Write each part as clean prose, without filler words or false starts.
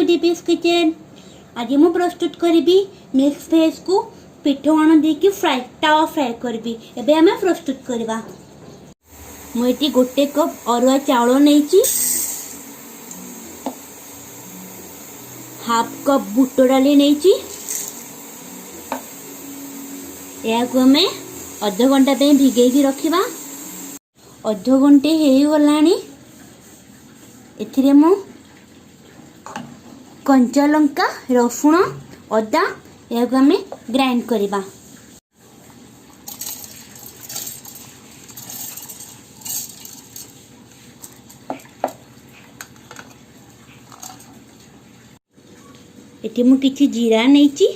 दीपीज kitchen. आज मु प्रस्तुत करी मिक्स भेज को पिठोण देकी फ्राई तावा फ्राई करी। एबे हमें प्रस्तुत करवा। मुझे गोटे कप अरुआ चाउल नहीं, हाफ कप बुट डाली नहीं, या आम अध घंटा भिगेकी रखा। अध घंटे हो गलानी। एथिरे मु कंचा लंका, रसुण, अदा या आम ग्राइंड करवा। एटी मु किछि जीरा नहीं,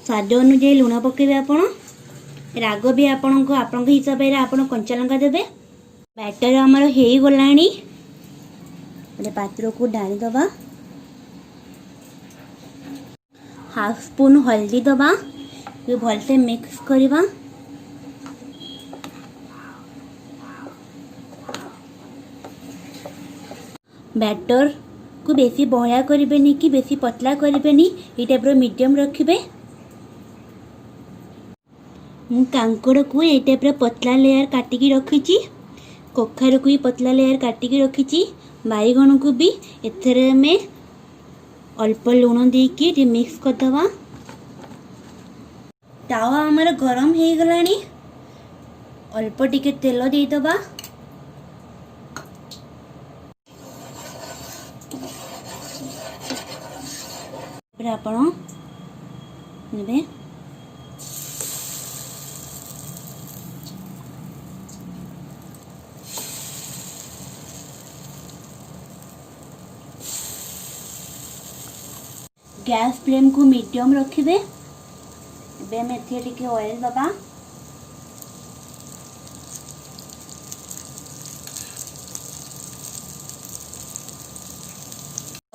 स्वाद अनुଯାयी लुण पकेबे। आपण राग भी आपण हिसाब से आपण कंचा लंका देबे। बैटर हमर हे गलानी। गोटे पात्र को डाली दबा। हाफ स्पून हल्दी दबा। ये भल से मिक्स करवा। बैटर को बेसी बहया करें कि बेसी पतला करें, ये टाइप मीडियम रखिए। मु कांकड़ को ये टाइप पतला लेयर काटिकी रखी। कखार को भी पतला लेयर काटिकी रखी। बैगण को भी एथरे में अल्प लुण देकी मिक्स करदवा। तावा हमारा गरम हो गलानी। अल्प टिके तेल देदबा। आपण नेबे गैस फ्लेम को मीडियम रखिबे। एबे हम एथे टिके ऑयल दबा।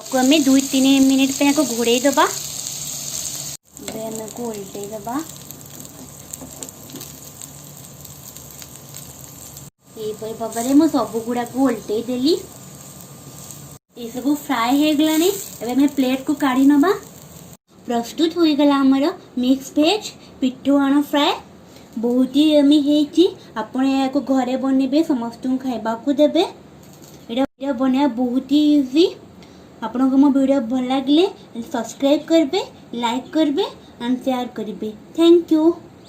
को हमें 2-3 मिनट पे को घोड़े दबा। एबे हम को उल्टे दबा। ये पर बाबरे मो सब गुडा को उल्टे देली। ये सब फ्राई हो गलानी। एबे मैं प्लेट को काढ़ी नबा। प्रस्तुत हो गला हमर मिक्स भेज पिठोआण फ्राई। बहुत ही यमी हेची। आपण या को घरे बनेबे, समस्त खाइबा को देबे। एटा बनिया बहुत ही इजी। आपन को मो वीडियो भल लागिले सब्सक्राइब करबे, लाइक करबे एंड शेयर करबे। Thank you.